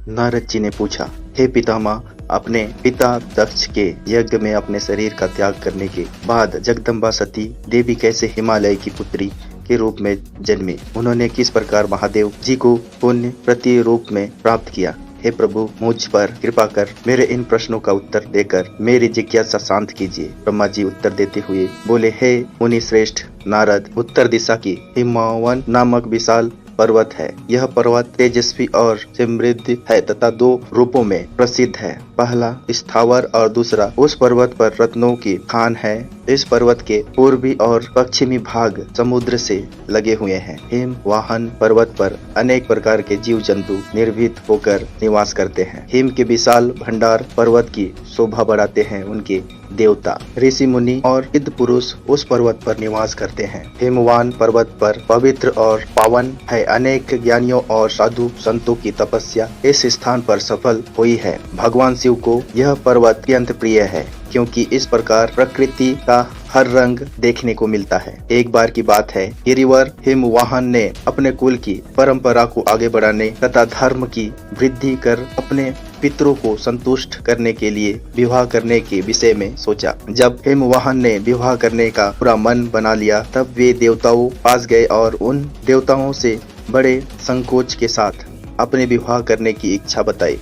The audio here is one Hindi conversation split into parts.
नारद जी ने पूछा, हे पितामह, अपने पिता दक्ष के यज्ञ में अपने शरीर का त्याग करने के बाद जगदम्बा सती देवी कैसे हिमालय की पुत्री के रूप में जन्मी? उन्होंने किस प्रकार महादेव जी को पुण्य प्रतिरूप में प्राप्त किया? हे प्रभु, मुझ पर कृपा कर मेरे इन प्रश्नों का उत्तर देकर मेरी जिज्ञासा शांत कीजिए। ब्रह्मा जी उत्तर देते हुए बोले, हे मुनि श्रेष्ठ नारद, उत्तर दिशा की हिमवन नामक विशाल पर्वत है। यह पर्वत तेजस्वी और समृद्ध है तथा दो रूपों में प्रसिद्ध है। पहला स्थावर और दूसरा उस पर्वत पर रत्नों की खान है। इस पर्वत के पूर्वी और पश्चिमी भाग समुद्र से लगे हुए हैं। हिम वाहन पर्वत पर अनेक प्रकार के जीव जंतु निर्भीत होकर निवास करते हैं। हिम के विशाल भंडार पर्वत की शोभा बढ़ाते हैं। उनके देवता, ऋषि मुनि और सिद्ध पुरुष उस पर्वत पर निवास करते हैं। हिमवान पर्वत पर पवित्र और पावन है। अनेक ज्ञानियों और साधु संतों की तपस्या इस स्थान पर सफल हुई है। भगवान शिव को यह पर्वत अत्यंत प्रिय है, क्योंकि इस प्रकार प्रकृति का हर रंग देखने को मिलता है। एक बार की बात है, गिरिवर हिमवाहन ने अपने कुल की परंपरा को आगे बढ़ाने तथा धर्म की वृद्धि कर अपने पितरों को संतुष्ट करने के लिए विवाह करने के विषय में सोचा। जब हिमवाहन ने विवाह करने का पूरा मन बना लिया, तब वे देवताओं पास गए और उन देवताओं से बड़े संकोच के साथ अपने विवाह करने की इच्छा बताई।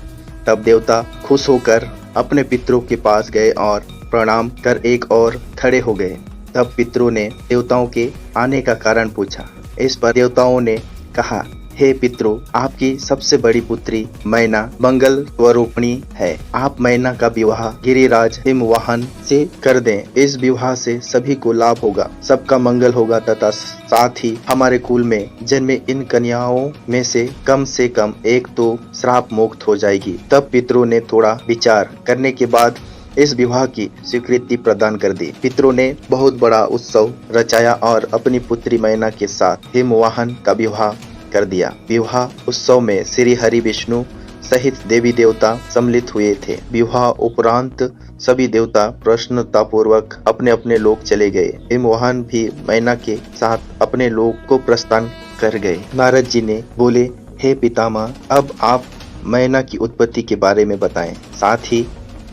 तब देवता खुश होकर अपने पितरों के पास गए और प्रणाम कर एक और खड़े हो गए। तब पितरों ने देवताओं के आने का कारण पूछा। इस पर देवताओं ने कहा, हे पितरों, आपकी सबसे बड़ी पुत्री मैना मंगल स्वरूपिणी है। आप मैना का विवाह गिरिराज हिमवाहन से कर दें। इस विवाह से सभी को लाभ होगा, सबका मंगल होगा तथा साथ ही हमारे कुल में जन्मे इन कन्याओं में से कम एक तो श्राप मुक्त हो जाएगी। तब पितरों ने थोड़ा विचार करने के बाद इस विवाह की स्वीकृति प्रदान कर दी। पितरों ने बहुत बड़ा उत्सव रचाया और अपनी पुत्री मैना के साथ हिमवाहन का विवाह कर दिया। विवाह उत्सव में श्री हरि विष्णु सहित देवी देवता सम्मिलित हुए थे। विवाह उपरांत सभी देवता प्रसन्नता पूर्वक अपने अपने लोक चले गए। हिमवाहन भी मैना के साथ अपने लोक को प्रस्थान कर गए। नारद जी ने बोले, हे पितामह, अब आप मैना की उत्पत्ति के बारे में बताएं, साथ ही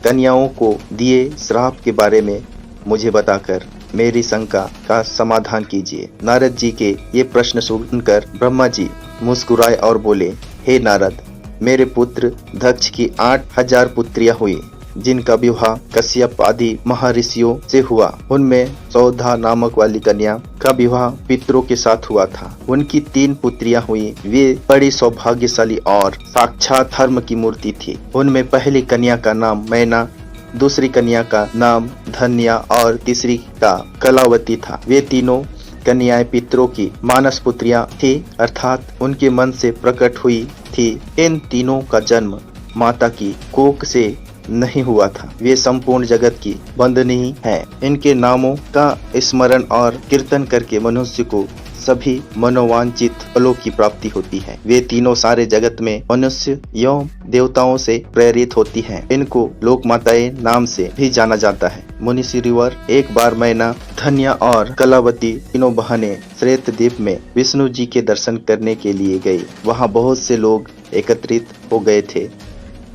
कन्याओं को दिए श्राप के बारे में मुझे बताकर मेरी शंका का समाधान कीजिए। नारद जी के ये प्रश्न सुनकर ब्रह्मा जी मुस्कुराए और बोले, हे नारद, मेरे पुत्र दक्ष की 8000 पुत्रियां हुई, जिनका विवाह कश्यप आदि महर्षियों से हुआ। उनमें सौधा नामक वाली कन्या का विवाह पितरों के साथ हुआ था। उनकी 3 पुत्रियां हुई। वे बड़ी सौभाग्यशाली और साक्षात धर्म की मूर्ति थी। उनमें पहली कन्या का नाम मैना, दूसरी कन्या का नाम धन्या और तीसरी का कलावती था। वे तीनों कन्याएं पितरों की मानस पुत्रियां थी, अर्थात उनके मन से प्रकट हुई थी। इन तीनों का जन्म माता की कोख से नहीं हुआ था। वे संपूर्ण जगत की वंदनीय हैं। इनके नामों का स्मरण और कीर्तन करके मनुष्य को सभी मनोवांछित फलों की प्राप्ति होती है। वे तीनों सारे जगत में मनुष्य एवं देवताओं से प्रेरित होती हैं। इनको लोक माताएं नाम से भी जाना जाता है। मुनि श्रीवर, एक बार मैना, धन्या और कलावती तीनों बहनें श्वेत द्वीप में विष्णु जी के दर्शन करने के लिए गई। वहाँ बहुत से लोग एकत्रित हो गए थे।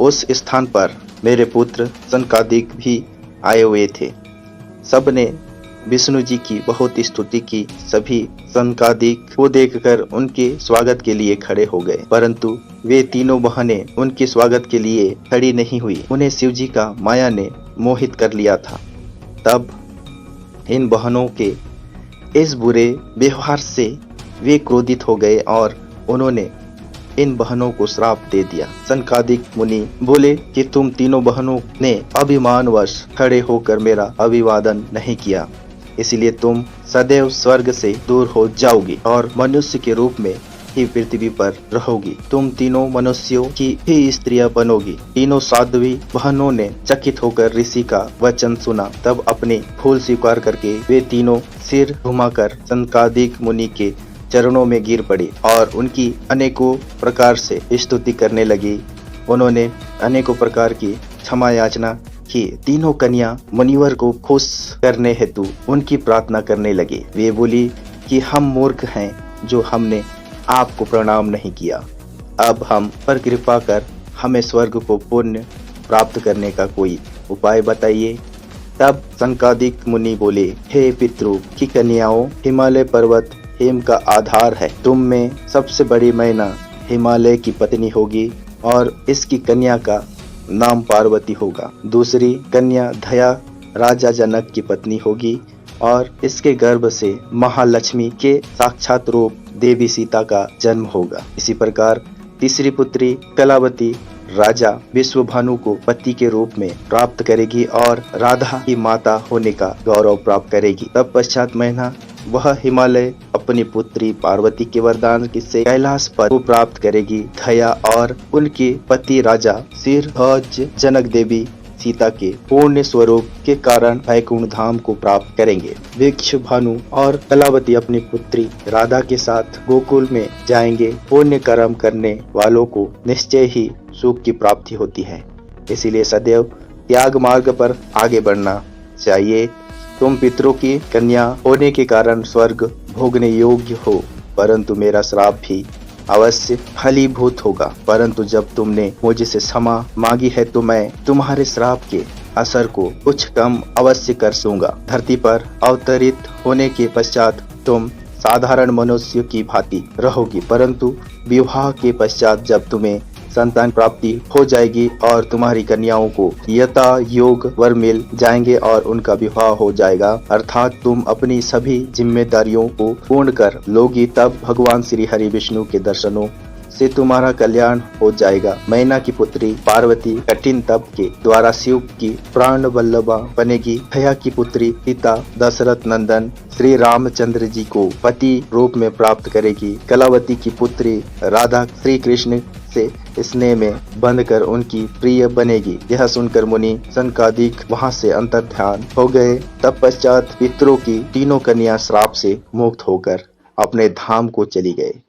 उस स्थान पर मेरे पुत्र सनकादिक भी आए हुए थे। सबने विष्णु जी की बहुत स्तुति की। सभी सनकादिक को देखकर उनके स्वागत के लिए खड़े हो गए, परंतु वे तीनों बहनें उनके स्वागत के लिए खड़ी नहीं हुई। उन्हें शिव जी का माया ने मोहित कर लिया था। तब इन बहनों के इस बुरे व्यवहार से वे क्रोधित हो गए और उन्होंने इन बहनों को श्राप दे दिया। सनकादिक मुनि बोले कि तुम तीनों बहनों ने अभिमानवश खड़े होकर मेरा अभिवादन नहीं किया, इसलिए तुम सदैव स्वर्ग से दूर हो जाओगी और मनुष्य के रूप में ही पृथ्वी पर रहोगी। तुम तीनों मनुष्यों की ही स्त्रियां बनोगी। तीनों साध्वी बहनों ने चकित होकर ऋषि का वचन सुना। तब अपनी भूल स्वीकार करके वे तीनों सिर घुमाकर सनकादिक मुनि के चरणों में गिर पड़ी और उनकी अनेकों प्रकार से स्तुति करने लगी। उन्होंने अनेकों प्रकार की क्षमा याचना की। तीनों कन्या मुनिवर को खुश करने हेतु उनकी प्रार्थना करने लगी। वे बोली कि हम मूर्ख हैं जो हमने आपको प्रणाम नहीं किया। अब हम पर कृपा कर हमें स्वर्ग को पुण्य प्राप्त करने का कोई उपाय बताइए। तब सनकादिक मुनि बोले, हे पितृ की कन्याओं, हिमालय पर्वत हेम का आधार है। तुम में सबसे बड़ी मैना हिमालय की पत्नी होगी और इसकी कन्या का नाम पार्वती होगा। दूसरी कन्या दया राजा जनक की पत्नी होगी और इसके गर्भ से महालक्ष्मी के साक्षात रूप देवी सीता का जन्म होगा। इसी प्रकार तीसरी पुत्री कलावती राजा विश्वभानु को पति के रूप में प्राप्त करेगी और राधा की माता होने का गौरव प्राप्त करेगी। तब पश्चात मैना वह हिमालय अपनी पुत्री पार्वती के वरदान से कैलाश पद को प्राप्त करेगी। दया और उनके पति राजा सिरध्वज जनक देवी सीता के पूर्ण स्वरूप के कारण वैकुंठ धाम को प्राप्त करेंगे। विश्वभानु और कलावती अपनी पुत्री राधा के साथ गोकुल में जाएंगे। पुण्य कर्म करने वालों को निश्चय ही सुख की प्राप्ति होती है, इसीलिए सदैव त्याग मार्ग पर आगे बढ़ना चाहिए। तुम पितरों की कन्या होने के कारण स्वर्ग भोगने योग्य हो, परंतु मेरा श्राप भी अवश्य फलीभूत होगा। परंतु जब तुमने मुझसे क्षमा मांगी है तो मैं तुम्हारे श्राप के असर को कुछ कम अवश्य कर दूंगा। धरती पर अवतरित होने के पश्चात तुम साधारण मनुष्य की भांति रहोगी, परंतु विवाह के पश्चात जब तुम्हें संतान प्राप्ति हो जाएगी और तुम्हारी कन्याओं को यथा योग वर मिल जाएंगे और उनका विवाह हो जाएगा, अर्थात तुम अपनी सभी जिम्मेदारियों को पूर्ण कर लोगी, तब भगवान श्री हरि विष्णु के दर्शनों से तुम्हारा कल्याण हो जाएगा। मैना की पुत्री पार्वती कठिन तप के द्वारा शिव की प्राण वल्लभा बनेगी। दया की पुत्री सीता दशरथ नंदन श्री रामचंद्र जी को पति रूप में प्राप्त करेगी। कलावती की पुत्री राधा श्री कृष्ण से स्नेह में बंधकर उनकी प्रिय बनेगी। यह सुनकर मुनि सनकादिक वहां से अंतर्ध्यान हो गए। तब पश्चात पितरों की तीनों कन्या श्राप से मुक्त होकर अपने धाम को चली गए।